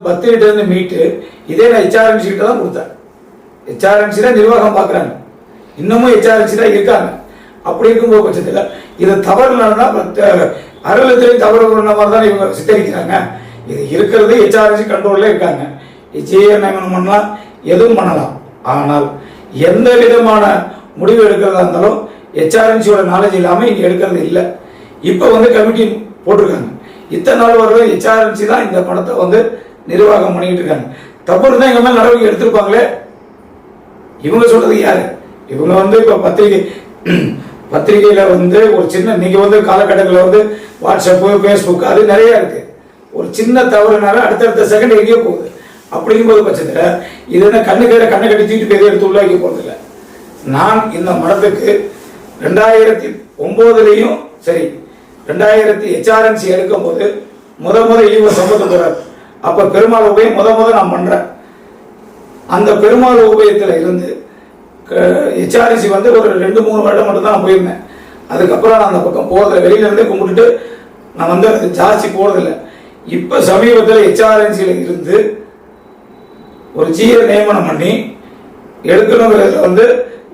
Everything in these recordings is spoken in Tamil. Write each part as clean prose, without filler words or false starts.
10 இருந்து மீட்டு இதே நான் ஹெச்ஆர்என்சி கிட்ட தான் கொடுத்தேன். ஹெச்ஆர்என்சி தான் நிர்வாகம் பார்க்குறாங்க, இன்னமும் ஹெச்ஆர்என்சி தான் இருக்காங்க. அப்படி இருக்கும்போது பட்சத்தில் இது தவறு இல்லைன்னா அறநிலையத்துறையும் தவறு பண்ண மாதிரி தான் இவங்க சித்தரிக்கிறாங்க. இது இருக்கிறது ஹெச்ஆர்என்சி கண்ட்ரோலில் இருக்காங்க. ஜிஏ நியமனம் பண்ணலாம், எதுவும் பண்ணலாம். ஆனால் எந்த விதமான முடிவு எடுக்கிறதா இருந்தாலும் ஹெச்ஆர்என்சியோட நாலேஜ் இல்லாமல் இங்கே எடுக்கிறது இல்லை. இப்போ கமிட்டி போட்டிருக்காங்க. இத்தனை நாள் வரலும் ஹெச்ஆர்என்சி தான் இந்த பணத்தை நிர்வாகம் பண்ணிக்கிட்டு இருக்காங்க. தப்பு இருந்தால் எங்க மேல நடவடிக்கை எடுத்திருப்பாங்களே. இவங்க சொல்றது யாரு? இவங்க இப்போ பத்திரிகையில ஒரு சின்ன நீங்க காலகட்டங்களில் வாட்ஸ்அப்பு ஃபேஸ்புக் அது நிறைய இருக்கு. ஒரு சின்ன தவறுனால அடுத்தடுத்த செகண்ட் எங்கேயோ போகுது. அப்படிங்கும்போது பட்சத்தில் இது என்ன கண்ணு கட்டி தூக்கிட்டு பெரிய எடுத்து உள்ள வைக்க போறது இல்லை. நான் இந்த மடத்துக்கு 2009 சரி 2000 ஹெச்ஆர்என்சி எடுக்கும் போது முத ஈவோ சம்பந்தப்படுறார். அப்ப பெருமாள் உபயம் முத நான் பண்றேன். அந்த பெருமாள் உபயத்தில் இருந்து ஹெச்ஆர்என்சி ஒரு 2-3 வருடம் மட்டும் தான் நான் போயிருந்தேன். அதுக்கப்புறம் நான் அந்த பக்கம் போறதில்லை, வெளியில இருந்தே கும்பிட்டுட்டு நான் அது ஜாஸ்தி போறதில்லை. இப்ப சமீபத்தில் ஹெச்ஆர்என்சியில இருந்து ஒரு ஜிஏ நியமனம் பண்ணி எடுக்கணுங்கிறதுல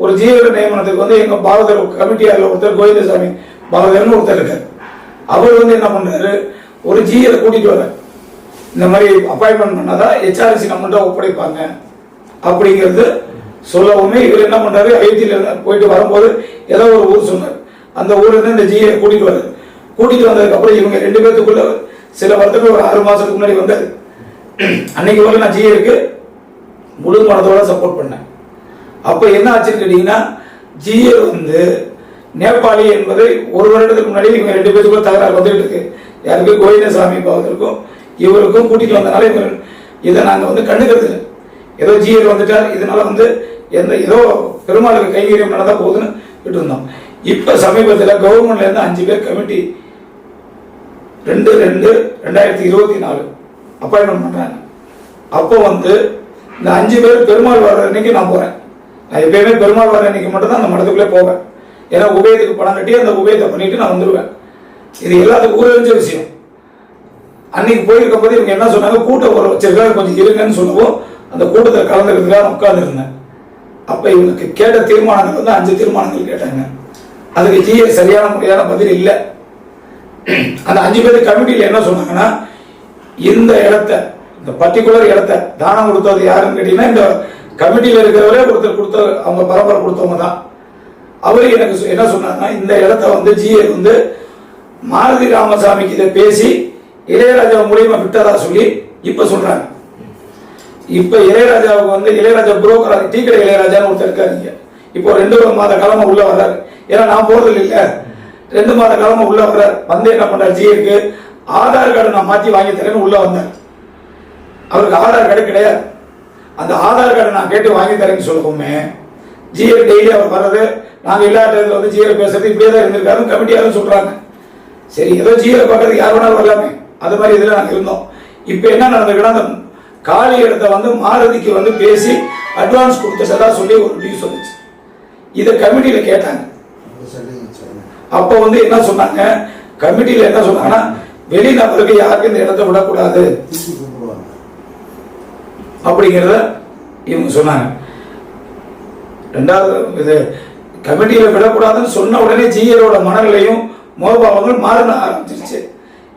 ஒரு ஜிஏ நியமனத்துக்கு எங்க பாரதர் கமிட்டியாளர் ஒருத்தர் கோவிந்தசாமி பாரதர்னு ஒருத்தர் இருக்காரு. அவர் என்ன பண்றாரு, ஒரு ஜிஏ கூட்டிட்டு வர இந்த மாதிரி அப்பாயின்மெண்ட் பண்ணாதான் ஹெச்ஆர்என்சி நம்மகிட்ட ஒப்படைப்பாங்க அப்படிங்கிறது சொல்லவுமே இவர் என்ன பண்றாரு, அயோத்தியில போயிட்டு வரும்போது ஏதோ ஒரு ஊர் சொன்னார். அந்த ஊர்ல இருந்து இந்த ஜிஏ கூட்டிட்டு வர்றாரு. கூட்டிட்டு வந்ததுக்கு அப்புறம் இவங்க 2 பேத்துக்குள்ள சில வருடங்கள் ஒரு 6 மாசத்துக்கு முன்னாடி வந்தாரு. அன்னைக்கு நான் ஜிஏக்கு முழு மனதோட சப்போர்ட் பண்ணேன். அப்ப என்ன ஆச்சுன்னு கேட்டீங்கன்னா, ஜிஏ நேபாளி என்பதை 1 வருடத்துக்கு முன்னாடி இவங்க 2 பேத்துக்குள்ள தகராறு வந்துட்டு இருக்கு. யாருக்கு? கோவிந்தசாமி பாவத்திற்கும் இவருக்கும் கூட்டிட்டு வந்தனால இவங்க இதை நாங்க கண்டுக்கிறது இல்லை. ஏதோ ஜிஏ வந்துட்டார், இதனால ஏதோ பெருமாளுக்கு கைகரியம் நடந்தா போகுதுன்னு விட்டு இருந்தோம். இப்ப சமீபத்தில் கவர்மெண்ட்ல இருந்து 5 பேர் கமிட்டி 2/2/2024 அப்பாயின்மெண்ட் பண்றாங்க. அப்போ இந்த 5 பேர் பெருமாள் வர்ற அன்னைக்கு நான் போறேன். நான் எப்பயுமே பெருமாள் வர்ற அன்னைக்கு மட்டும் தான் அந்த மடத்துக்குள்ளே போவேன். ஏன்னா உபயத்துக்கு பணம் கட்டி அந்த உபயத்தை பண்ணிட்டு நான் வந்துடுவேன். இது எல்லாத்துக்கும் ஊரறிஞ்ச விஷயம். அன்னைக்கு போயிருக்கும் போது இவங்க என்ன சொன்னாங்க, கூட்டம் வச்சிருக்காங்க, கொஞ்சம் இருங்கன்னு சொல்லவும் அந்த கூட்டத்தில் கலந்துக்கிறதுக்காக உட்கார்ந்து இருந்தேன். அப்ப இவங்களுக்கு கேட்ட தீர்மானங்கள் 5 தீர்மானங்கள் கேட்டாங்க. அதுக்கு ஜிஏ சரியான முறையான பதில் இல்லை. அந்த 5 பேர் கமிட்டியில் என்ன சொன்னாங்கன்னா, இந்த இடத்த இந்த பர்டிகுலர் இடத்த தானம் கொடுத்தது யாருன்னு கேட்டீங்கன்னா, இந்த கமிட்டியில் இருக்கிறவரே ஒருத்தர் கொடுத்த அவங்க பரம்பரை கொடுத்தவங்க தான். அவரு எனக்கு என்ன சொன்னாங்கன்னா, இந்த இடத்த ஜிஏ மாருதி ராமசாமிக்கு இதை பேசி இளையராஜா மூலியமா விட்டதா சொல்லி இப்ப சொல்றாங்க. இப்ப இளையராஜாவுக்கு இளையராஜா புரோக்கர் டீ கடை இளையராஜான்னு ஒருத்தர் இருக்காரு. இப்போ 2 மாத காலமா உள்ள வர்றாரு. ஏன்னா நான் போறது இல்ல, 2 மாத காலமா உள்ள வர்றாரு. என்ன பண்றாரு, ஜிஏக்கு ஆதார் கார்டு நான் மாத்தி வாங்கி தரேன்னு உள்ள வந்தார். அவருக்கு ஆதார் கார்டு கிடையாது. அந்த ஆதார் கார்டு நான் கேட்டு வாங்கி தரேன்னு சொல்லவுமே ஜிஏ டெய்லி அவர் வர்றது, நாங்க இல்லாத ஜிஏ பேசுறது இப்படியே தான் இருந்திருக்காரு கமிட்டியாரும் சொல்றாங்க. சரி, ஏதோ ஜிஏ பார்க்கறதுக்கு யார் வேணாலும் வரலாமே, அது மாதிரி இதுல நாங்க இருந்தோம். இப்ப என்ன நடந்திருக்குன்னா, அந்த காலி இடத்தை மாருதிக்கு பேசி அட்வான்ஸ் கொடுத்ததா சொல்லி ஒரு நியூஸ் வந்துச்சு. இதை கமிட்டியில கேட்டாங்க. அப்ப என்ன சொன்னாங்க, கமிட்டியில என்ன சொன்னாங்கன்னா, வெளிநபருக்கு யாருக்கு இந்த இடத்தை விடக்கூடாது அப்படிங்கிறத இவங்க சொன்னாங்க. 2வது இது கமிட்டியில விடக்கூடாதுன்னு சொன்ன உடனே ஜிஏரோட மனநிலையும் மோபாவங்கள் மாற ஆரம்பிச்சிருச்சு.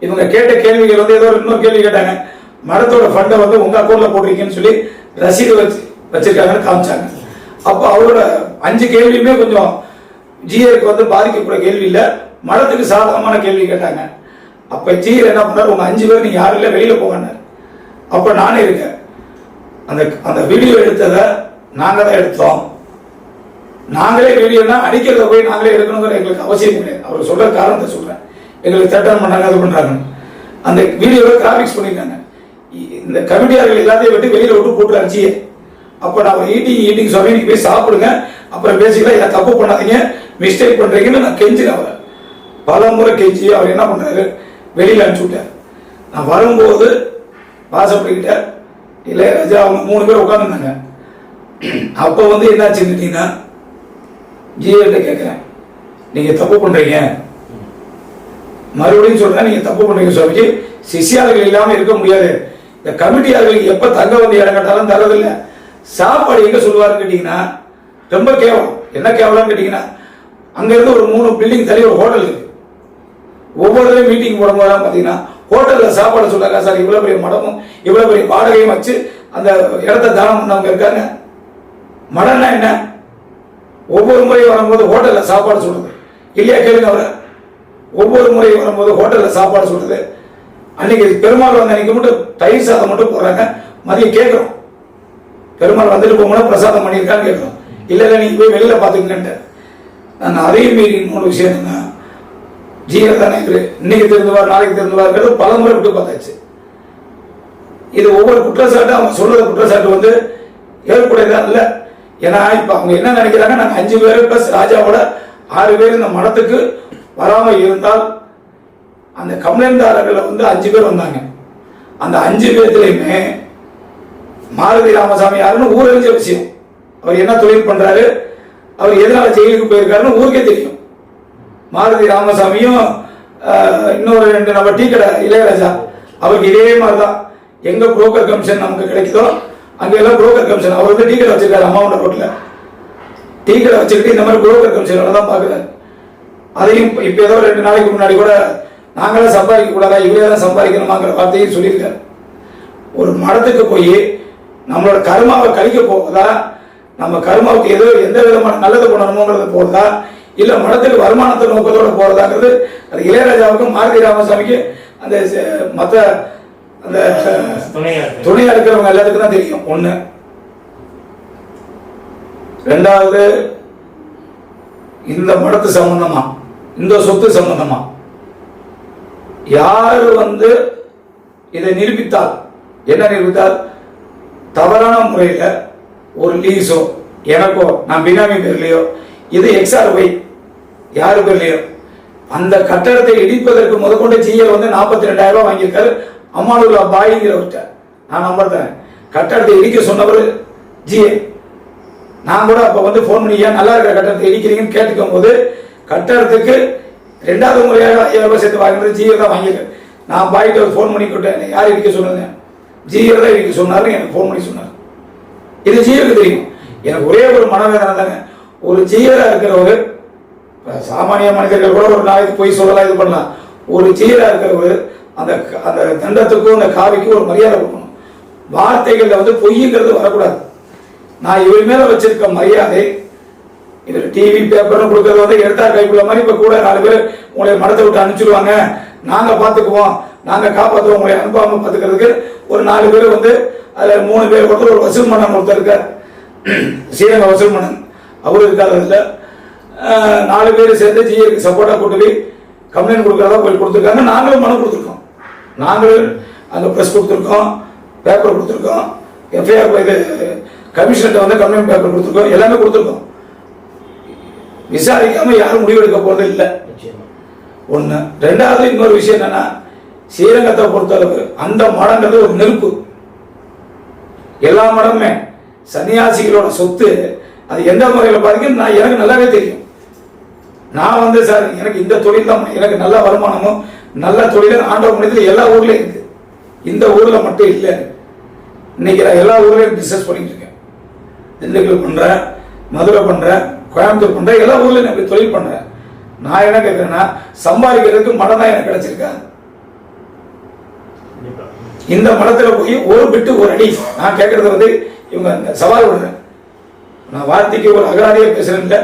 இவங்க கேட்ட கேள்விகள் ஏதோ இன்னொரு கேள்வி கேட்டாங்க, மடத்தோட ஃபண்டை உங்க அக்கௌண்ட்ல போட்டிருக்கீங்கன்னு சொல்லி ரசீது வச்சிருக்காங்கன்னு காமிச்சாங்க. அப்போ அவரோட 5 கேள்வியுமே கொஞ்சம் ஜிஏக்கு பாதிக்கக்கூடிய கேள்வி இல்லை, மடத்துக்கு சாதகமான கேள்வி கேட்டாங்க. அப்ப ஜிஏ என்ன பண்ணாரு, உங்க 5 பேர் நீங்க யாரும் இல்லை, வெளியில போங்க. அப்ப நானே இருக்கேன். அந்த வீடியோ எடுத்ததை நாங்க தான் எடுத்தோம். நாங்களே வீடியோனா அடிக்கிறத போய் நாங்களே எடுக்கணுங்கிற எங்களுக்கு அவசியம் கிடையாது. அவர் சொல்ற காரணத்தை சொல்றேன். எங்களுக்கு தட்டம் பண்ணாங்க, அது பண்றாங்க. அந்த வீடியோவை கிராபிக்ஸ் பண்ணிருக்காங்க. இந்த கமிட்டியாளர்கள் எல்லாத்தையும் விட்டு வெளியில விட்டு போட்டு அடிச்சியே. அப்ப நான் ஈட்டிங் சொல்லி நீங்க போய் சாப்பிடுங்க, அப்புறம் பேசிக்கலாம், இதை தப்பு பண்ணாதீங்க, மிஸ்டேக் பண்றீங்கன்னு நான் கெஞ்சினேன். அவர் பல முறை கெஞ்சி அவர் என்ன பண்றாரு, வெளியில அனுப்பிச்சு விட்டார். நான் வரும்போது வாசப்படிக்கிட்ட இளையராஜா அவங்க 3 பேர் உட்காந்துருந்தாங்க. அப்ப என்னாச்சுன்னு கேட்டீங்கன்னா, ஜிஏட்ட கேட்கிறேன், நீங்க தப்பு பண்றீங்க, மறுபடியும் சொல்றேன், நீங்க தப்பு பண்றீங்க சுவாமிஜி, சிஷியாளர்கள் இல்லாம இருக்க முடியாது. இந்த கமிட்டியாளர்களுக்கு எப்ப தங்க வந்து இடம் கேட்டாலும் தரதில்லை. சாப்பாடு எங்க சொல்லுவாருன்னு கேட்டீங்கன்னா ரொம்ப கேவலம். என்ன கேவலம்னு கேட்டீங்கன்னா அங்க இருந்து ஒரு 3 பில்டிங் தள்ளி ஒரு ஹோட்டல் இருக்கு. ஒவ்வொரு மீட்டிங் போடும்போது பாத்தீங்கன்னா ஹோட்டல்ல சாப்பாடு சொல்லாங்க சார், இவ்வளவு பெரிய மடமும் இவ்வளவு பெரிய வாடகையும் வச்சு அந்த இடத்த தானம் பண்ணவங்க இருக்காங்க. மடம்னா என்ன? ஒவ்வொரு முறையும் வரும்போது ஹோட்டல்ல சாப்பாடு சொல்றது இல்லையா? கேளுங்க அவரை. ஒவ்வொரு முறையும் வரும்போது ஹோட்டல்ல சாப்பாடு சொல்றது. அன்னைக்கு பெருமாள் வந்த அன்னைக்கு மட்டும் தயிர் சாதம் மட்டும் போடுறாங்க. மதியம் கேட்கிறோம், பெருமாள் வந்துட்டு போகும்போது பிரசாதம் பண்ணியிருக்கான்னு கேட்கிறோம். இல்ல இல்ல நீங்க போய் வெளியில பாத்துக்கங்கன்ட்டு. நான் அதையும் மீறி இன்னொரு விஷயம் என்னன்னா, ஜீயர் தானே இன்னைக்கு தெரிந்துவார் நாளைக்கு தெரிந்துவார்ங்கிறது பல முறை விட்டு பார்த்தாச்சு. இது ஒவ்வொரு குற்றச்சாட்டு அவங்க சொல்றது குற்றச்சாட்டு வந்து ஏற்புடையதா இல்லை. ஏன்னா இப்ப அவங்க என்ன நினைக்கிறாங்க, நாங்க 5 பேர் பிளஸ் ராஜாவோட 6 பேர் இந்த மடத்துக்கு வராம இருந்தால், அந்த கம்ப்ளைண்ட்தாரர்கள் வந்து 5 பேர் வந்தாங்க. அந்த 5 பேர்த்திலையுமே மாருதி ராமசாமி யாருன்னு ஊரறிஞ்ச விஷயம். அவர் என்ன தொழில் பண்றாரு, அவர் எதனால ஜெயிலுக்கு போயிருக்காருன்னு ஊருக்கே தெரியும். மாருதி ராமசாமியும் இன்னொரு 2 நம்ம டீ கடை இளையராஜா, அவருக்கு இதே மாதிரிதான். எங்க புரோக்கர் கமிஷன் நமக்கு கிடைக்குதோ அங்கெல்லாம் புரோக்கர் கமிஷன். அவர் வந்து டீ கடை வச்சிருக்காரு, அம்மாவோட ரோட்ல டீ கடை வச்சுக்கிட்டு இந்த மாதிரி புரோக்கர் கமிஷன் தான் பாக்குறாரு. அதையும் இப்ப ஏதோ 2 நாளைக்கு முன்னாடி கூட நாங்களாம் சம்பாதிக்க கூடாதா, இவரே தான் சம்பாதிக்கணுமாங்கிற வார்த்தையும் சொல்லியிருக்காரு. ஒரு மடத்துக்கு போய் நம்மளோட கர்மாவை கழிக்க போவதா, நம்ம கர்மாவுக்கு ஏதோ எந்த விதமான நல்லது பண்ணணுமோங்கிறது போறதா, இல்ல மடத்துக்கு வருமானத்தை நோக்கத்தோட போறதாங்கிறது அது இளையராஜாவுக்கும் மாருதி ராமசாமிக்கு அந்த மற்ற அந்த துணையா இருக்கிறவங்க எல்லாத்துக்கும் தான் தெரியும். ஒண்ணு. ரெண்டாவது, இந்த மடத்து சம்பந்தமா இந்த சொத்து சம்பந்தமா யாரு வந்து இதை நிரூபித்தால், என்ன நிரூபித்தால், தவறான முறையில் ஒரு லீஸோ எனக்கோ நான் பினாமி பேர்லையோ இது XRY யாரு பேர்லையோ அந்த கட்டடத்தை இடிப்பதற்கு முதற்கொண்டு ஜிஎல் வந்து 42,000 ரூபாய் வாங்கியிருக்காரு அம்மானுல்லா பாய்ங்கிறவர்கிட்ட. நான் நம்பர் தரேன். கட்டடத்தை இடிக்க சொன்னவர் ஜிஎல். நான் கூட அப்ப வந்து போன் பண்ணி ஏன் நல்லா இருக்கிற கட்டடத்தை இடிக்கிறீங்கன்னு கேட்டுக்கும் போது கட்டடத்துக்கு 2வது முறையாக 5,000 ரூபாய் சேர்த்து வாங்கினது ஜிஎல் தான் வாங்கியிருக்காரு. நான் பாய்கிட்ட ஒரு போன் பண்ணி கொடுத்தேன், யார் இடிக்க சொன்னது, ஜிஎல் தான் இடிக்க சொன்னாரு, எனக்கு போன் பண்ணி சொன்னார். இது ஜிஎலுக்கு தெரியும். எனக்கு ஒரே ஒரு மனவேதனை தாங்க. ஒரு ஜிஎலா இருக்கிறவர், சாமானிய மனிதர்கள் கூட ஒரு நாளைக்கு போய் சொல்லலாம், இது பண்ணலாம். ஒரு ஜிஎலா இருக்கிறவர் அந்த அந்த தண்டத்துக்கும் அந்த காவிக்கும் ஒரு மரியாதை கொடுக்கணும். வார்த்தைகள்ல வந்து பொய்ங்கிறது வரக்கூடாது. நான் இவர் மேல வச்சிருக்க மரியாதை, இவர் டிவி பேப்பர்னு கொடுக்கறது வந்து எடுத்தா கைக்குள்ள மாதிரி. இப்ப கூட 4 பேர் உங்களை மடத்தை விட்டு அனுப்பிச்சிருவாங்க, நாங்க பாத்துக்குவோம், நாங்க காப்பாற்றுவோம், உங்களை அனுப்பாம பாத்துக்கிறதுக்கு ஒரு 4 பேர் வந்து அதுல 3 பேர் ஒருத்தர் ஒரு வசூல் மன்னன் ஒருத்தர் இருக்கார், ஸ்ரீரங்க வசூல் மன்னன், அவரு இருக்காரு. அதுல 4 பேர் சேர்ந்து ஜிஏக்கு சப்போர்ட்டா கூட்டு போய் கம்ப்ளைண்ட் கொடுக்கறதா போய் கொடுத்துருக்காங்க. நாங்களும் மனு கொடுத்துருக்கோம், நாங்களும் அங்க பிரஸ் கொடுத்துருக்கோம், பேப்பர் கொடுத்துருக்கோம், எஃப்ஐஆர் இது கமிஷனர் வந்து கம்ப்ளைண்ட் பேப்பர் கொடுத்துருக்கோம், எல்லாமே கொடுத்துருக்கோம். விசாரிக்காம யாரும் முடிவெடுக்க போறது இல்லை. ஒண்ணு. ரெண்டாவது இன்னொரு விஷயம் என்னன்னா, ஸ்ரீரங்கத்தை பொறுத்தளவு அந்த மடங்கிறது ஒரு நெருப்பு. எல்லா மடமுமே சன்னியாசிகளோட சொத்து. அது எந்த முறையில் பாதிக்கும் நான் எனக்கு நல்லாவே தெரியும். நான் வந்து சார் எனக்கு இந்த தொழில் தான், எனக்கு நல்ல வருமானமும் நல்ல தொழிலும் ஆண்டவ மனிதத்தில் எல்லா ஊர்லயும் இருக்கு, இந்த ஊர்ல மட்டும் இல்லை. இன்னைக்கு நான் எல்லா ஊர்லயும் பிசினஸ் பண்ணிட்டு இருக்கேன். திண்டுக்கல் பண்றேன், மதுரை பண்றேன், கோயம்புத்தூர் பண்றேன், எல்லா ஊர்லயும் நான் தொழில் பண்றேன். நான் என்ன கேட்கிறேன்னா, சம்பாதிக்கிறதுக்கு மடம் தான் எனக்கு கிடைச்சிருக்கா. இந்த மடத்துல போய் ஒரு பிட்டு ஒரு அடி நான் கேட்கறது வந்து இவங்க சவால் விடுறேன். நான் வார்த்தைக்கு ஒரு அகராதியே பேசுறேன் இல்லை,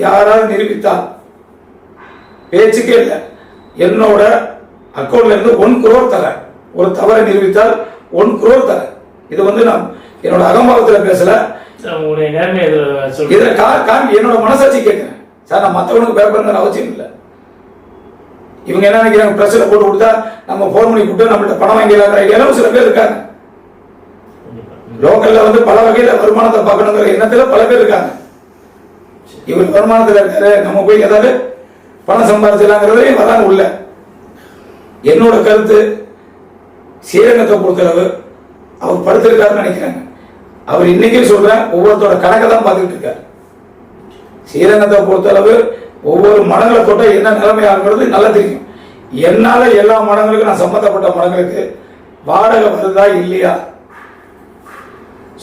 யாராவது நிரூபித்தால் பேச்சுக்கே இல்லை, என்னோட அக்கௌண்ட்ல இருந்து 1 crore தரேன். ஒரு தவறை நிரூபித்தால் 1 crore தரேன். இது வந்து நான் என்னோட அகம்பாவத்தில் பேசல, இதுல என்னோட மனசாட்சி கேட்கிறேன். சார் நான் மற்றவனுக்கு பேப்பர் அவசியம் இல்லை. இவங்க என்ன நினைக்கிறாங்க, பிரஸ்ல போட்டு கொடுத்தா நம்ம போன் பண்ணி கொடுத்தா நம்மள்ட்ட பணம் வாங்கிடலாங்கிற ஐடியாலும் சில பேர் இருக்காங்க. லோக்கல்ல வந்து பல வகையில வருமானத்தை பார்க்கணுங்கிற எண்ணத்துல பல பேர் இருக்காங்க. இவர் வருமானத்தில் இருக்காரு, நம்ம போய் ஏதாவது பணம் சம்பாதிச்சலாங்கிறதையும் வராங்க உள்ள. என்னோட கருத்து, ஸ்ரீரங்கத்தை பொறுத்தளவு அவர் படுத்திருக்காருன்னு நினைக்கிறாங்க. அவர் இன்னைக்கே சொல்றேன், ஒவ்வொருத்தோட கணக்கை தான் பார்த்துட்டு இருக்காரு. ஸ்ரீரங்கத்தை பொறுத்தளவு ஒவ்வொரு மடங்களை தொட்ட என்ன நிலைமை ஆகுறது நல்லா தெரியும். என்னால எல்லா மடங்களுக்கும், நான் சம்பந்தப்பட்ட மடங்களுக்கு வாடகை வருதா இல்லையா,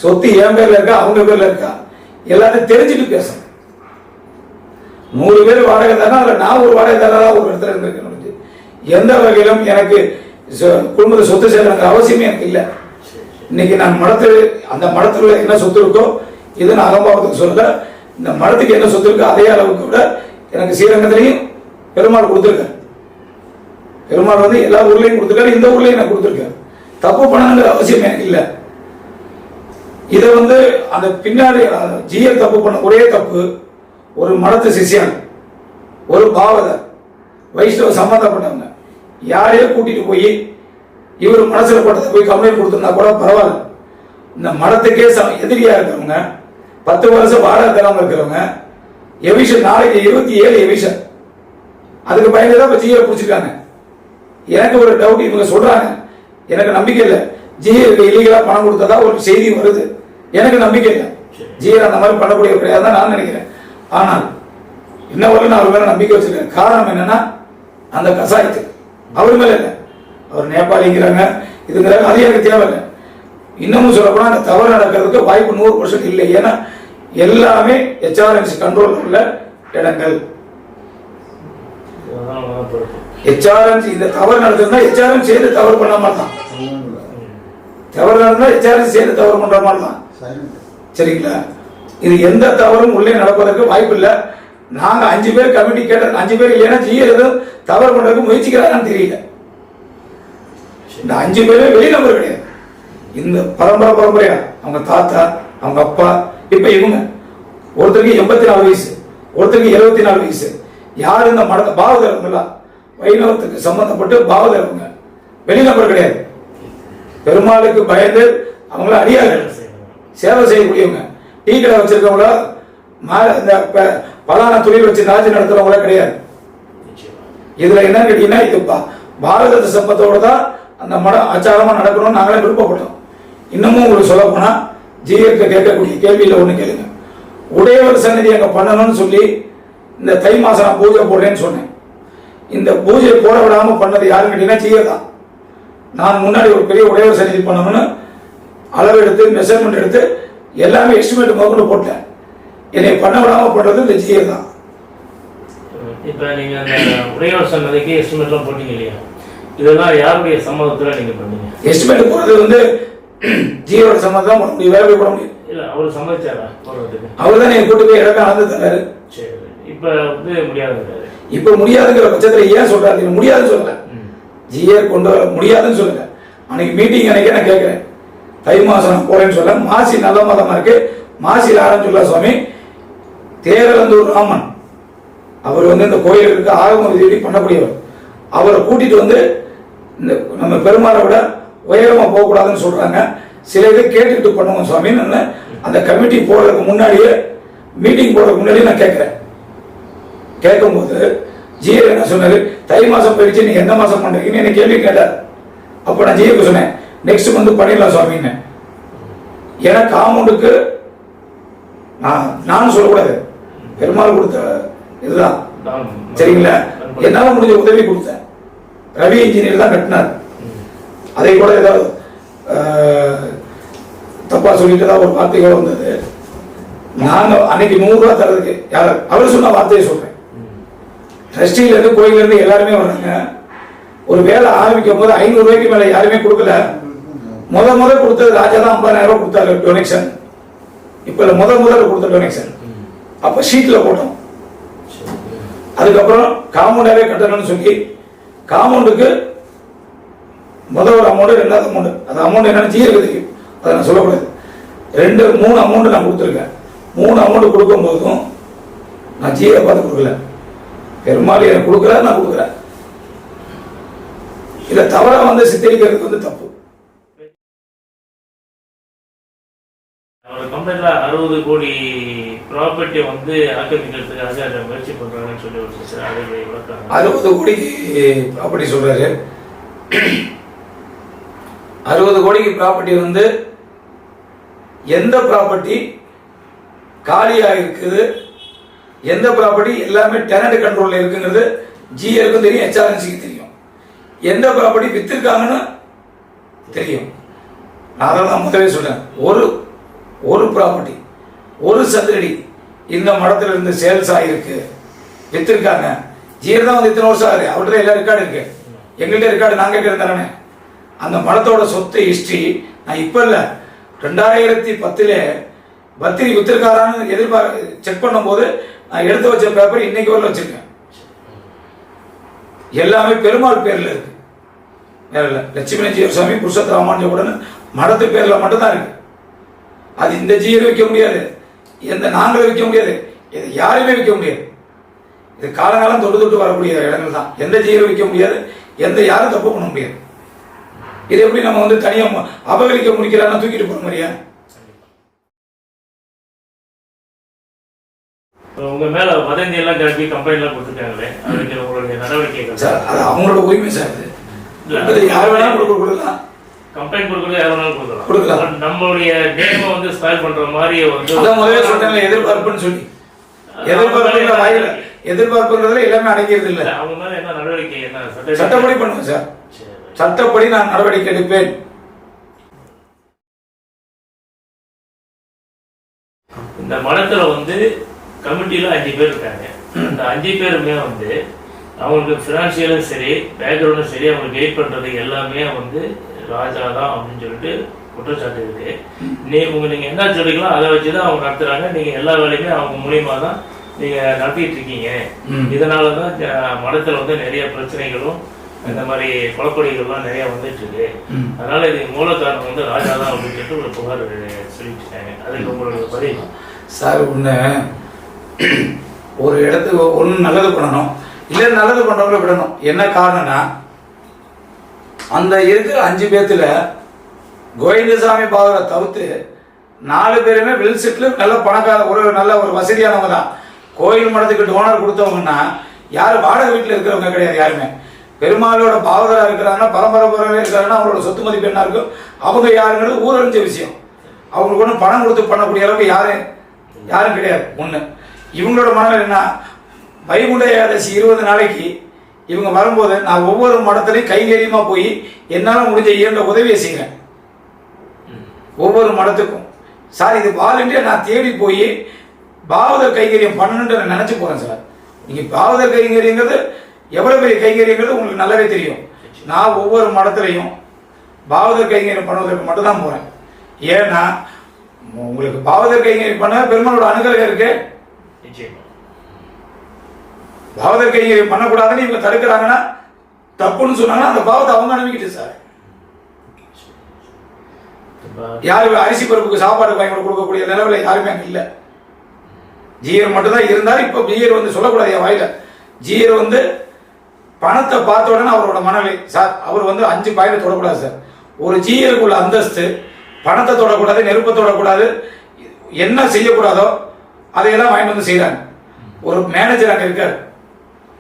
சொத்து என் பேர்ல இருக்கா அவங்க பேர்ல இருக்கா, எல்லாத்தையும் தெரிஞ்சுட்டு பேசணும். 100 பேர் வாடகை தானே, அதில் நான் ஒரு வாடகை தானே ஒரு இடத்துல இருந்திருக்கேன். எந்த வகையிலும் எனக்கு குடும்பத்தை சொத்து சேர்க்கிற அவசியமே எனக்கு இல்லை. இன்னைக்கு நான் மடத்தில் அந்த மடத்தில் என்ன சொத்து இருக்கோ இது நான் அகம்பாவத்துக்கு சொல்ல, இந்த மடத்துக்கு என்ன சொத்து இருக்கோ அதே அளவுக்கு விட எனக்கு ஸ்ரீரங்கத்திலையும் பெருமாள் கொடுத்துருக்கேன். பெருமாள் வந்து எல்லா ஊர்லையும் கொடுத்துருக்காரு, இந்த ஊர்லையும் நான் கொடுத்துருக்கேன். தப்பு பண்ணணுங்கிற அவசியம் எனக்கு இல்லை. இதை வந்து அந்த பின்னாடி ஜிஎல் தப்பு பண்ண ஒரே தப்பு, ஒரு மடத்து சிஷியன், ஒரு பாவதர், வைஷ்ணவ சம்பந்தப்பட்டவங்க யாரையோ கூட்டிட்டு போய் இவர் மனசுல போட்டதை போய் கம்ப்ளைண்ட் கொடுத்துருந்தா கூட பரவாயில்ல. இந்த மடத்துக்கே எதிரியா இருக்கிறவங்க, 10 வருஷம் வாடகை தராம இருக்கிறவங்க, எவிஷன் நாளைக்கு 27 எவிஷன், அதுக்கு பயந்துதான் இப்ப ஜிஏ பிடிச்சிருக்காங்க. எனக்கு ஒரு டவுட், இவங்க சொல்றாங்க, எனக்கு நம்பிக்கை இல்லை. ஜிஏக்கு இல்லீகலா பணம் கொடுத்ததா ஒரு செய்தி வருது, எனக்கு நம்பிக்கை இல்லை. ஜிஏ அந்த மாதிரி பண்ணக்கூடிய கிடையாது நான் நினைக்கிறேன். ஆனால் இன்ன வரைக்கும் நான் அவர் மேல நம்பிக்கை வச்சிருக்கேன். காரணம் என்னன்னா அந்த கசாயத்து அவர் மேல இல்லை, அவர் நேபாளிங்கிறாங்க இதுங்கிறாங்க, அது எனக்கு தேவையில்லை. இன்னமும் சொல்லப்போனா அந்த தவறு நடக்கிறதுக்கு வாய்ப்பு 100% இல்லை. ஏன்னா எல்லாமே HRMC கண்ட்ரோல் உள்ள இடங்கள். HRMC இந்த தவறு நடந்ததுன்னா HRMC சேர்ந்து தவறு பண்ண மாட்டான், தவறு நடந்தா HRMC சேர்ந்து தவறு பண்ற மாதிரி தான். சரிங்களா? இது எந்த தவறும் உள்ளே நடப்பதற்கு வாய்ப்பு இல்லை. நாங்க 5 பேர் கமிட்டி கேட்ட 5 பேர் இல்லைன்னா ஜிஏ எதுவும் தவறு பண்றதுக்கு முயற்சிக்கிறாங்கன்னு தெரியல. இந்த 5 பேரும் வெளிநபர் கிடையாது, இந்த பரம்பரையா அவங்க தாத்தா அவங்க அப்பா, இப்ப இவங்க ஒருத்தருக்கு 84 வயசு, ஒருத்தருக்கு 74 வயசு. யாரு இந்த மடத்தை பாவதர்வங்களா, வைணவத்துக்கு சம்பந்தப்பட்டு பாவதர்வங்க, வெளிநபர் கிடையாது. பெருமாளுக்கு பயந்து அவங்கள அடியார்கள், சேவை செய்யக்கூடியவங்க, டீ கடை வச்சிருக்கவங்கள, இந்த பலான தொழில் வச்சு ராஜ்யம் நடத்துறவங்கள கிடையாது. இதுல என்ன கேட்டீங்கன்னா இது பாரத சம்பத்தோட தான் அந்த மடம் ஆச்சாரமா நடக்கணும்னு நாங்களே விருப்பப்பட்டோம். இன்னமும் உங்களுக்கு சொல்ல போனா ஜிஏக்கு கேட்கக்கூடிய கேள்வியில ஒண்ணு கேளுங்க, உடையவர் சன்னதி அங்க பண்ணணும்னு சொல்லி இந்த தை மாசம் நான் பூஜை போடுறேன்னு சொன்னேன். இந்த பூஜை போட விடாம பண்ணது யாருன்னு கேட்டீங்கன்னா ஜிஏ தான். நான் முன்னாடி ஒரு பெரிய உடையவர் சன்னதி பண்ணணும்னு அளவு எடுத்து மெஷர்மெண்ட் எடுத்து எல்லாமே எஸ்டிமேட் முதல்ல போட்டேன். என்னை பண்ண விடாம பண்றது இந்த ஜிஏ தான். இப்ப நீங்க அந்த உடையவர் சன்னதிக்கு எஸ்டிமேட்லாம் போட்டீங்க இல்லையா, இதெல்லாம் யாருடைய சம்மதத்துல நீங்க பண்ணீங்க? எஸ்டிமேட் போறது வந்து ஜியோட சம்மதம் தான் பண்ண முடியும், வேற போய் போட முடியும். இல்ல அவர் சம்மதிச்சாரா போடுறதுக்கு? அவர் தான் கூட்டு போய் இடத்த அளந்து தராரு. சரி, இப்ப வந்து முடியாதுங்கிறாரு. இப்ப முடியாதுங்கிற பட்சத்துல ஏன் சொல்றாரு? முடியாதுன்னு சொல்லல, ஜிஏ கொண்டு வர முடியாதுன்னு சொல்லல. அன்னைக்கு மீட்டிங் அன்னைக்கு நான் கேட்கிறேன், தை மாசம் நான் போறேன்னு சொல்ல, மாசி நல்ல மாதமா இருக்கு, மாசியில் ஆரம்பிச்சுள்ள சுவாமி தேரலந்தூர் ராமன், அவர் வந்து இந்த கோயிலுக்கு ஆகம விதி பண்ணக்கூடியவர். அவரை கூட்டிட்டு வந்து இந்த நம்ம பெருமாளை விட உயரமா போகக்கூடாதுன்னு சொல்றாங்க. சில இதை கேட்டுட்டு பண்ணுவோம் சுவாமின்னு அந்த கமிட்டி போறதுக்கு முன்னாடியே, மீட்டிங் போறதுக்கு முன்னாடியே நான் கேட்கிறேன். கேட்கும்போது ஜிஏ என்ன சொன்னாரு, தை மாசம் போயிடுச்சு, நீங்க எந்த மாசம் பண்றீங்கன்னு என்ன கேள்வி கேட்டார். அப்ப நான் ஜிஏக்கு சொன்னேன், நெக்ஸ்ட் மந்த் பண்ணிடலாம் சுவாமின்னு. ஏன்னா காமௌண்டுக்கு நான் சொல்லக்கூடாது, பெருமாள் கொடுத்த இதுதான். சரிங்களா? என்னால முடிஞ்ச உதவி கொடுத்தேன். ரவி இன்ஜினியர் தான் கட்டினார். அதை கூட ஏதாவது தப்பா சொல்லிட்டு தான் ஒரு வார்த்தைகள் வந்தது. நாங்க அன்னைக்கு 100 ரூபாய் தரதுக்கு யார் அவர் சொன்ன வார்த்தையை சொல்றேன். ட்ரஸ்டில இருந்து கோயில இருந்து எல்லாருமே வர்றாங்க. ஒரு வேலை ஆரம்பிக்கும் போது 500 ரூபாய்க்கு மேல யாருமே கொடுக்கல. முதல் கொடுத்தது ராஜா தான் 50,000 ரூபாய் கொடுத்தாரு டொனேஷன். இப்ப முதல்ல கொடுத்த டொனேஷன் அப்ப ஷீட்ல போட்டோம். அதுக்கப்புறம் காம்பவுண்டாவே கட்டணும்னு சொல்லி காம்பவுண்டுக்கு முதல் ஒரு அமௌண்ட், 2வது அமௌண்ட், அந்த அமௌண்ட் என்னன்னு ஜிஏ தெரியும், அதை நான் சொல்லக்கூடாது. 3 அமௌண்ட் நான் கொடுத்துருக்கேன். 3 அமௌண்ட் கொடுக்கும் போதும் நான் ஜிஏ பார்த்து கொடுக்கல, பெருமாள் எனக்கு கொடுக்குறேன், நான் கொடுக்குறேன். இதை தவறா வந்து சித்தரிக்கிறதுக்கு வந்து தப்பு. கம்பெனில 60 கோடி ப்ராப்பர்ட்டி வந்து ஆக்கிரமிக்கிறதுக்காக முயற்சி பண்றாங்கன்னு சொல்லி ஒரு 60 கோடிக்கு ப்ராப்பர்ட்டி சொல்றாரு. 60 கோடிக்கு ப்ராப்பர்ட்டி வந்து எந்த ப்ராப்பர்ட்டி காலியா இருக்குது, எந்த ப்ராப்பர்ட்டி எல்லாமே டெனன்ட் கண்ட்ரோல்ல இருக்குங்கிறது ஜிஏக்கும் தெரியும், HRMCக்கு தெரியும். எந்த ப்ராப்பர்ட்டி வித்திருக்காங்கன்னு தெரியும். நான் அதை தான் முதலே சொல்றேன். ஒரு ப்ராப்பர்ட்டி, ஒரு சதுரடி இந்த மடத்துல இருந்து சேல்ஸ் ஆகிருக்கு, வித்திருக்காங்க. ஜீர் தான் வந்து இத்தனை வருஷம் ஆகுது, அவர்கிட்ட எல்லா ரெக்கார்டு இருக்கு. எங்கள்கிட்ட ரெக்கார்டு நாங்கள் கேட்கறது அந்த மடத்தோட சொத்து ஹிஸ்ட்ரி நான் இப்போ இல்லை, 2010 பத்திரி வித்திருக்காரான்னு செக் பண்ணும்போது நான் எடுத்து வச்ச பேப்பர் இன்னைக்கு வரல வச்சிருக்கேன். எல்லாமே பெருமாள் பேர்ல இருக்கு, வேற இல்லை. லட்சுமி ஜீவசாமி புருஷத் ராமானுஜ கூட மடத்து பேர்ல மட்டும்தான் இருக்கு. அது இந்த ஜீரை வைக்க முடியாது, எந்த நாங்களும் வைக்க முடியாது, இது யாருமே வைக்க முடியாது. இது காலங்காலம் தொட்டு வரக்கூடிய இடங்கள் தான். எந்த ஜீரை வைக்க முடியாது, எந்த யாரும் தப்பு பண்ண முடியாது. இது எப்படி நம்ம வந்து தனியாக அபகரிக்க முடிக்கிறான்னு தூக்கிட்டு போக முடியாது. உங்க மேல வதந்தி எல்லாம் கிளப்பி கம்பெனி எல்லாம் கொடுத்துருக்காங்களே, அதுக்கு உங்களுடைய நடவடிக்கை சார்? அது அவங்களோட உரிமை சார். அது யார் வேணாலும் கொடுக்கலாம், கம்பெனி கொடுக்கறது யார் வேணாலும் கொடுக்கலாம். நம்மளுடைய நேமை வந்து ஸ்பாயில் பண்ற மாதிரி வந்து முதல்ல சொல்றேன், எதிர்பார்ப்புன்னு சொல்லி. எதிர்பார்ப்பு வாயில எதிர்பார்ப்புங்கிறதுல எல்லாமே அடங்கிறது இல்லை. அவங்க மேல என்ன நடவடிக்கை, என்ன சட்டப்படி பண்ணுவேன் சார். சட்டப்படி நான் நடவடிக்கை எடுப்பேன். இந்த மடத்துல வந்து கமிட்டியில 5 பேர் இருக்காங்க. இந்த 5 பேருமே வந்து அவங்களுக்கு பினான்சியலும் சரி, பேக்ரவுண்டும் சரி, அவங்க கைட் பண்றது எல்லாமே வந்து ராஜா தான் அப்படின்னு சொல்லிட்டு குற்றச்சாட்டு இருக்கு. நீங்க என்ன சொல்றீங்களோ அதை வச்சுதான் அவங்க நடத்துறாங்க. நீங்க எல்லா வேலையுமே அவங்க மூலியமா தான் நீங்க நடத்திட்டு இருக்கீங்க. இதனாலதான் மடத்துல வந்து நிறைய பிரச்சனைகளும் இந்த மாதிரி குழப்படிகள்லாம் நிறைய வந்துட்டு இருக்கு. அதனால இது மூல காரணம் வந்து ராஜா தான் அப்படின்னு சொல்லிட்டு ஒரு புகார் சொல்லிட்டு இருக்காங்க. அதுக்கு உங்களுடைய பதில் சார்? ஒரு இடத்துக்கு ஒன்று நல்லது பண்ணணும், இல்லை நல்லது பண்ணவங்களை விடணும். என்ன காரணம்னா, அந்த இருக்கிற 5 பேர்த்துல கோவிந்தசாமி பாவரை தவிர்த்து 4 பேருமே வெல் செட்டில் நல்ல பணக்கார நல்ல ஒரு வசதியானவங்க தான். கோயில் மடத்துக்கு டோனர் கொடுத்தவங்கன்னா யாரும் வாடகை வீட்டில் இருக்கிறவங்க கிடையாது. யாருமே பெருமாளோட பாவகரா இருக்கிறாங்கன்னா, பரம்பரை இருக்கிறாங்கன்னா, அவங்களோட சொத்து மதிப்பு என்ன இருக்கும், அவங்க யாருங்கிறது ஊரறிஞ்ச விஷயம். அவங்களுக்கு ஒன்றும் பணம் கொடுத்து பண்ணக்கூடிய அளவுக்கு யாரும் கிடையாது. ஒன்று இவங்களோட மனநிலை என்ன, வைகுண்ட ஏகாதசி 20 நாளைக்கு இவங்க வரும்போது நான் ஒவ்வொரு மடத்துலையும் கைகரியமா போய் என்னால் முடிஞ்ச இயன்ற உதவியை செய்கிறேன். ஒவ்வொரு மடத்துக்கும் சார் இது வாலண்டியர் நான் தேடி போய் பாவதர் கைகரியம் பண்ணணுன்ற நான் நினைச்சு போறேன் சார். நீங்க பாவதர் கைகரியங்கிறது எவ்வளவு பெரிய கைகரியங்கிறது உங்களுக்கு நல்லாவே தெரியும். நான் ஒவ்வொரு மடத்துலையும் பாவதர் கைகரியம் பண்ணுவதற்கு மட்டும்தான் போறேன். ஏன்னா உங்களுக்கு பாவதர் கைகரியம் பண்ண பெருமாளோட அனுகிரகம் இருக்கு. பாவதர் கைகரியம் பண்ணக்கூடாதுன்னு இவங்க தடுக்கிறாங்கன்னா, தப்புன்னு சொன்னாங்கன்னா அந்த பாவத்தை அவங்க அனுப்பிக்கிட்டு சார். யாரு அரிசி பருப்புக்கு சாப்பாடு வாங்கி கொடுக்கக்கூடிய நிலவில் யாருமே அங்கே இல்லை. ஜீயர் மட்டும்தான் இருந்தார். இப்போ ஜீயர் வந்து சொல்லக்கூடாது என் வாயில. ஜீயர் வந்து பணத்தை பார்த்த உடனே அவரோட மனநிலை சார், அவர் வந்து 5 பாயிண்ட் தொடக்கூடாது சார். ஒரு ஜீயருக்குள்ள அந்தஸ்து பணத்தை தொடக்கூடாது, நெருப்பை தொடக்கூடாது, என்ன செய்யக்கூடாதோ அதையெல்லாம் வாங்கிட்டு வந்து செய்கிறாங்க. ஒரு மேனேஜர் அங்கே இருக்கார்.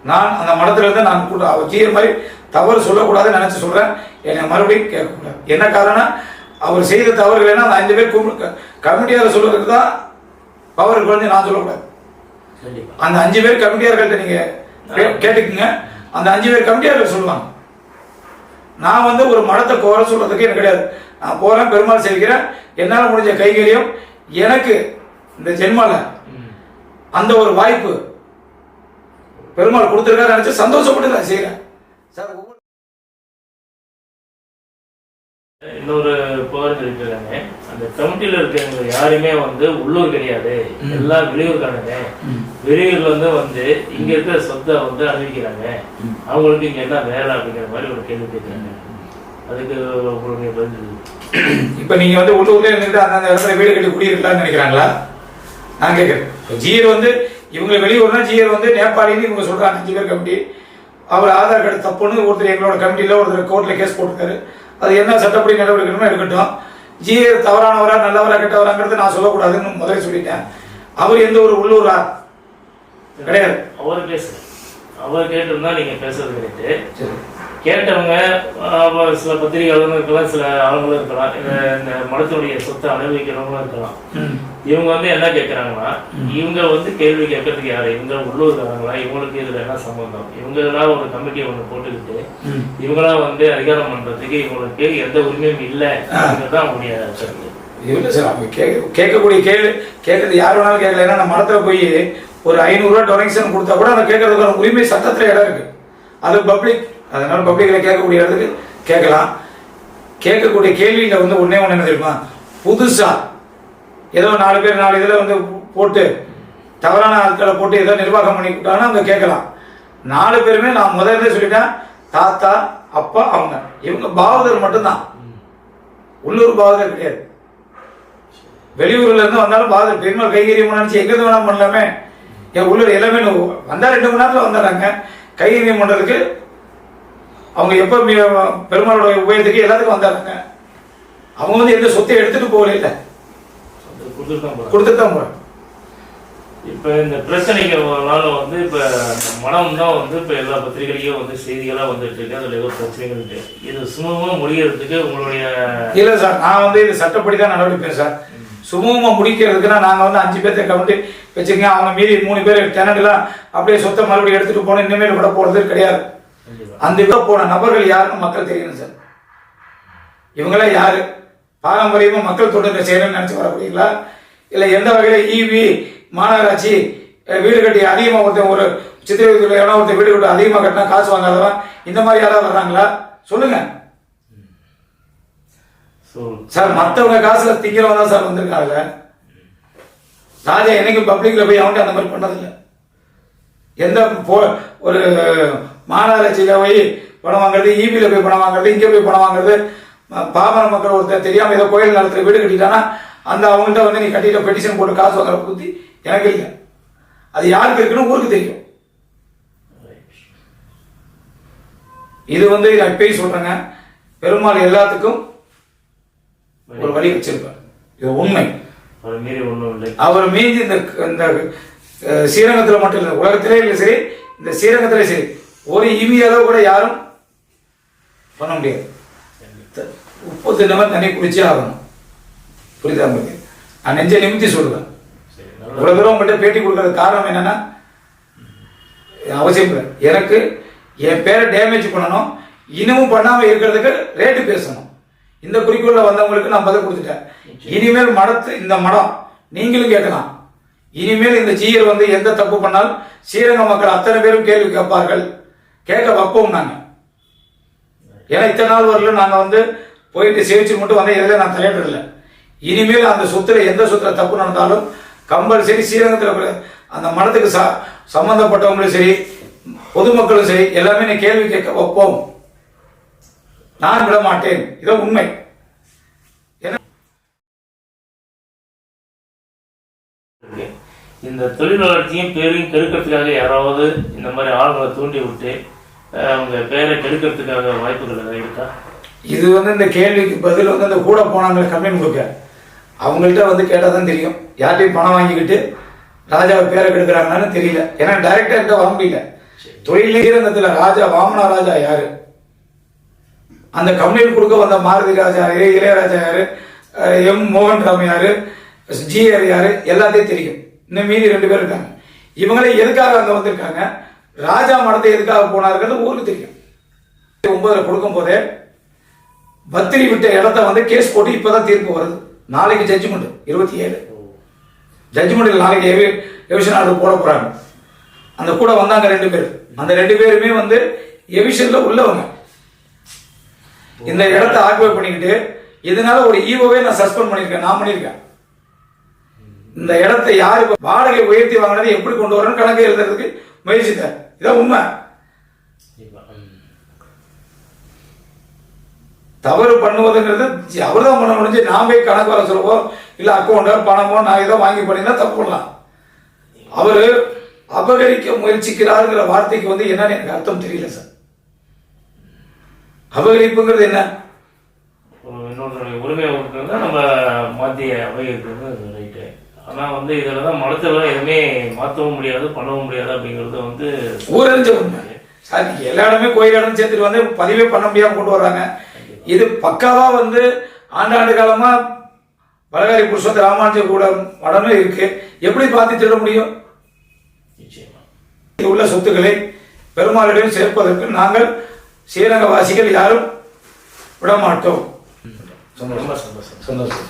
நான் அந்த மடத்துல இருந்து நான் அவர் ஜீயர் மாதிரி தவறு சொல்லக்கூடாதுன்னு நினைச்சு சொல்றேன். என்னை மறுபடியும் கேட்கக்கூடாது. என்ன காரணம், அவர் செய்த தவறுகள் என்ன, அந்த 5 பேர் கமிட்டியார் சொல்றதுக்கு தான் பவர் குறைஞ்சு நான் சொல்லக்கூடாது. அந்த 5 பேர் கமிட்டியார்கள்ட்ட நீங்க கேட்டுக்குங்க. அந்த 5 பேர் கமிட்டியார்கள் சொல்லுவாங்க. நான் வந்து ஒரு மடத்தை குறை சொல்றதுக்கு எனக்கு கிடையாது. நான் போறேன், பெருமாள் செய்கிறேன், என்னால் முடிஞ்ச கைகரியம் எனக்கு இந்த ஜென்மால அந்த ஒரு வாய்ப்பு பெருமாள் கொடுத்துருக்காரு நினைச்சு சந்தோஷப்பட்டு நான் செய்யறேன் சார். இன்னொரு புகார் இருக்கிறாங்க, அந்த கமிட்டியில இருக்கிறவங்க யாருமே வந்து உள்ளூர் கிடையாது, எல்லாம் வெளியூர்காரங்க. வெளியூர்ல வந்து இங்க இருக்கிற சொத்தை வந்து அறிவிக்கிறாங்க, அவங்களுக்கு இங்க என்ன வேலை அப்படிங்கிற மாதிரி ஒரு கேள்வி கேட்கிறாங்க. அதுக்கு உங்களுடைய பதில்? இப்ப நீங்க வந்து உள்ளூர்ல இருந்துட்டு அந்த இடத்துல வீடு கட்டி குடியிருக்கலாம்னு நினைக்கிறாங்களா? நான் கேட்கிறேன். ஜீயர் வந்து இவங்க வெளியூர்னா ஜீயர் வந்து நேபாளின்னு இவங்க சொல்றாங்க. 5 பேர் கமிட்டி, அவர் ஆதார் கார்டு தப்புன்னு ஒருத்தர் எங்களோட கமிட்டியில ஒருத்தர் கோர்ட்ல கேஸ் போட்டுருக்காரு. அது என்ன சட்டப்படி நடவடிக்கை எடுக்கட்டும். ஜீயர் தவறானவரா நல்லவரா கெட்டவராங்கிறது நான் சொல்லக்கூடாதுன்னு முதல்ல சொல்லிட்டேன். அவர் எந்த ஒரு உள்ளூரா கிடையாது. அவர் பேசுறேன், அவர் கேட்டிருந்தா நீங்க பேசுறது கிடையாது. கேட்டவங்க சில பத்திரிகையாளர்களும் இருக்கலாம், சில ஆளுங்களும் இருக்கலாம், இந்த மடத்தினுடைய சொத்தை அனுபவிக்கிறவங்களும் இருக்கலாம். இவங்க வந்து என்ன கேட்கறாங்கன்னா, இவங்க வந்து கேள்வி கேட்கறதுக்கு யாரு? இவங்க உள்ளூர்காரங்களா? இவங்களுக்கு இதுல என்ன சம்பந்தம்? இவங்களா ஒரு கமிட்டியை ஒண்ணு போட்டுக்கிட்டு இவங்களா வந்து அதிகாரம் பண்றதுக்கு இவங்களுக்கு எந்த உரிமையும் இல்லை அப்படிங்கிறது அவங்களுடைய கருத்து. இல்லை சார், அவங்க கேட்கக்கூடிய கேட்கறது யார் வேணாலும் கேட்கல. ஏன்னா நம்ம மடத்துல போய் ஒரு 500 ரூபா டொனேஷன் கொடுத்தா கூட அந்த கேட்கறதுக்கான உரிமை சட்டத்துல இடம் இருக்கு. அது பப்ளிக், அதனால பப்ளிக்ல கேட்கக்கூடிய இடத்துக்கு கேட்கலாம். கேட்கக்கூடிய கேள்வியில வந்து ஒன்னே ஒண்ணு என்ன தெரியுமா, புதுசா ஏதோ 4 பேர் 4 இதில் வந்து போட்டு தவறான ஆட்களை போட்டு ஏதோ நிர்வாகம் பண்ணி கொடுத்தாங்கன்னா அவங்க கேட்கலாம். 4 பேருமே நான் முதல்ல சொல்லிட்டேன், தாத்தா அப்பா அவங்க, இவங்க பாவதர் மட்டும்தான், உள்ளூர் பாவதர் கிடையாது. வெளியூர்ல இருந்து வந்தாலும் பாவதர் பெருமாள் கைகரியம் நினைச்சு எங்க வேணா பண்ணலாமே. என் உள்ளூர் எல்லாமே வந்தா 2 மணி நேரத்தில் வந்துடுறாங்க. கைகரியம் பண்றதுக்கு அவங்க எப்ப பெருமாளோட உபயோகத்துக்கு எல்லாத்துக்கும் வந்துடுறாங்க. அவங்க வந்து எந்த சொத்தை எடுத்துட்டு போகல, இல்லை கொடுத்துட்டு தான் போறாங்க. இப்ப இந்த பிரச்சனைகளால வந்து இப்ப மனம் தான் வந்து இப்ப எல்லா பத்திரிகையும் வந்து செய்திகளா வந்துட்டு இருக்கு. அதுல ஏதோ பிரச்சனைகள் இருக்கு. இது சுமூகமா முடிகிறதுக்கு உங்களுடைய இல்ல சார், நான் வந்து இது சட்டப்படி தான் நடவடிப்பேன் சார். சுமூகமா முடிக்கிறதுக்குன்னா நாங்க வந்து 5 பேர்த்த கமிட்டி வச்சுக்கோங்க. அவங்க மீறி 3 பேர் டெனட்லாம் அப்படியே சொத்தை மறுபடியும் எடுத்துட்டு போன இனிமேல் விட போறது கிடையாது. அந்த இதை போன நபர்கள் யாருன்னு மக்கள் தெரியணும் சார். இவங்களாம் யாரு? பாரம்பரியமா மக்கள் தொண்டு செய்யணும்னு நினைச்சு வரக்கூடியீங்களா? இல்ல எந்த வகையில ஈவி மாநகராட்சி வீடு கட்டி அதிகமா ஒருத்தன் ஒரு சித்திரவீதியில் எவனா ஒருத்தர் வீடு கட்டி அதிகமா கட்டினா காசு வாங்காதவன் இந்த மாதிரி யாராவது வர்றாங்களா சொல்லுங்க சார். மற்றவங்க காசுல திங்கிறவங்க தான் சார் வந்திருக்காங்க. ராஜா என்னைக்கும் பப்ளிக்ல போய் அவன்ட்டு அந்த மாதிரி பண்ணதில்லை. எந்த ஒரு மாநகராட்சியில போய் பணம் வாங்குறது, ஈபியில போய் பணம் வாங்குறது, இங்கே போய் பணம் வாங்குறது, பாமர மக்கள் ஒருத்தர் தெரியாம ஏதோ கோயில் நிலத்துல வீடு கட்டிட்டானா அந்த அவங்கள்ட்ட வந்து நீ கட்டிட்ட பெட்டிஷன் போட்டு காசு வாங்குற புத்தி எனக்கு இல்லை. அது யாருக்கு இருக்குன்னு ஊருக்கு தெரியும். இது வந்து இப்பயும் சொல்றேங்க, பெருமாள் எல்லாத்துக்கும் ஒரு வழி வச்சிருப்பார். இது உண்மை. அவர் மீதி இந்த ஸ்ரீரங்கத்தில் மட்டும் இல்லை, உலகத்திலே இல்லை சரி, இந்த ஸ்ரீரங்கத்திலே சரி, ஒரு இவி அளவு கூட யாரும் பண்ண முடியாது. 30 நிமிடம் தண்ணி குடிச்சே ஆகணும். புரியுதா உங்களுக்கு? நான் நெஞ்ச நிமித்தி சொல்லுவேன். இவ்வளவு தூரம் உங்கள்கிட்ட பேட்டி கொடுக்கறது காரணம் என்னன்னா, அவசியம் இல்லை, எனக்கு என் பேரை டேமேஜ் பண்ணணும், இன்னமும் பண்ணாம இருக்கிறதுக்கு ரேட்டு பேசணும். இந்த குறிக்கோள்ல வந்தவங்களுக்கு நான் பதில் கொடுத்துட்டேன். இனிமேல் இந்த மடம் நீங்களும் கேட்கலாம். இனிமேல் இந்த ஜீயர் வந்து எந்த தப்பு பண்ணாலும் ஸ்ரீரங்க மக்கள் அத்தனை பேரும் கேள்வி கேட்பார்கள், கேட்க வைப்போம் நாங்க. ஏன்னா இத்தனை நாள் வரலும் நாங்க வந்து போயிட்டு சேவிச்சு மட்டும் வந்த எதில் நான் தலையிடல. இனிமேல் அந்த சொத்துல எந்த சொத்துல தப்பு நடந்தாலும் கம்பல்சரி ஸ்ரீரங்கத்தில் அந்த மடத்துக்கு சம்பந்தப்பட்டவங்களும் சரி, பொதுமக்களும் சரி, எல்லாமே நான் கேள்வி கேட்க வைப்போம். நான் விட மாட்டேன். இதான் உண்மை. இந்த தொழில் வளர்ச்சியும் பேரையும் கெடுக்கிறதுக்காக யாராவது இந்த மாதிரி ஆளுங்களை தூண்டி விட்டு அவங்க பேரை கெடுக்கிறதுக்காக வாய்ப்புகள் ஏதாவது இருக்கா? இது வந்து இந்த கேள்விக்கு பதில் வந்து அந்த கூட போனாங்க கம்ப்ளைண்ட் கொடுக்க அவங்கள்ட்ட வந்து கேட்டால் தான் தெரியும். யார்ட்டையும் பணம் வாங்கிக்கிட்டு ராஜாவை பேரை கெடுக்கிறாங்கன்னு தெரியல. ஏன்னா டைரக்டா என்கிட்ட வர முடியல. தொழில் ஸ்ரீரங்கத்தில் ராஜா வாமனா ராஜா யாரு, அந்த கம்ப்ளைண்ட் கொடுக்க வந்த மாருதி ராஜா யாரு, இளையராஜா யாரு, எம் மோகன் ராம் யாரு, ஜிஆர் யாரு, எல்லாத்தையும் தெரியும். இன்னும் மீதி 2 பேர் இருக்காங்க. இவங்களே எதுக்காக அங்க வந்திருக்காங்க, ராஜா மடத்தை எதுக்காக போனார்கள் ஊருக்கு தெரியும். 9 கொடுக்கும் போதே பத்திரி விட்ட இடத்த வந்து கேஸ் போட்டு இப்பதான் தீர்ப்பு வருது. நாளைக்கு ஜட்ஜ்மெண்ட் 27 ஜட்ஜ்மெண்ட். நாளைக்கு எவிஷன் ஆர்டர் போட போறாங்க. அந்த கூட வந்தாங்க 2 பேர். அந்த 2 பேருமே வந்து எவிஷன்ல உள்ளவங்க. இந்த இடத்தை ஆக்குபை பண்ணிக்கிட்டு இதனால ஒரு ஈவோவே நான் சஸ்பெண்ட் பண்ணிருக்கேன். நான் பண்ணிருக்கேன். இந்த இடத்தை யாரு வாடகை உயர்த்தி வாங்கினது எப்படி கொண்டு வரணும் கணக்கு எழுதுறதுக்கு முயற்சித்தார். இதான் உண்மை. தவறு பண்ணுவதுங்கிறது அவர் தான் பண்ண முடிஞ்சு. நான் போய் கணக்கு வர சொல்லுவோம், இல்ல அக்கௌண்டோ பணமோ நான் ஏதோ வாங்கி பண்ணினா தப்பு பண்ணலாம். அவரு அபகரிக்க முயற்சிக்கிறாருங்கிற வார்த்தைக்கு வந்து என்னன்னு எனக்கு அர்த்தம் தெரியல சார். அபகரிப்புங்கிறது என்ன? உரிமை நம்ம மாத்திய அபகரிக்கிறது ரைட்டு. ஆனா வந்து இதுலதான் மடத்துல எதுவுமே மாற்றவும் முடியாது, பண்ணவும் முடியாது அப்படிங்கிறது வந்து ஊரறிஞ்ச உண்மை. சார் நீங்க எல்லா இடமே கோயில் இடம் சேர்த்துட்டு வந்து பதிவே பண்ண முடியாம கொண்டு வர்றாங்க. இது பக்காவா வந்து ஆண்டாண்டு காலமா பலகாரி புருஷோத்த ராமானுஜ கூட மடமே இருக்கு. எப்படி பார்த்து திட முடியும்? நிச்சயமா உள்ள சொத்துக்களை பெருமாளிடம் சேர்ப்பதற்கு நாங்கள் ஸ்ரீரங்க வாசிகள் யாரும் விட மாட்டோம். ரொம்ப சந்தோஷம். சந்தோஷம்.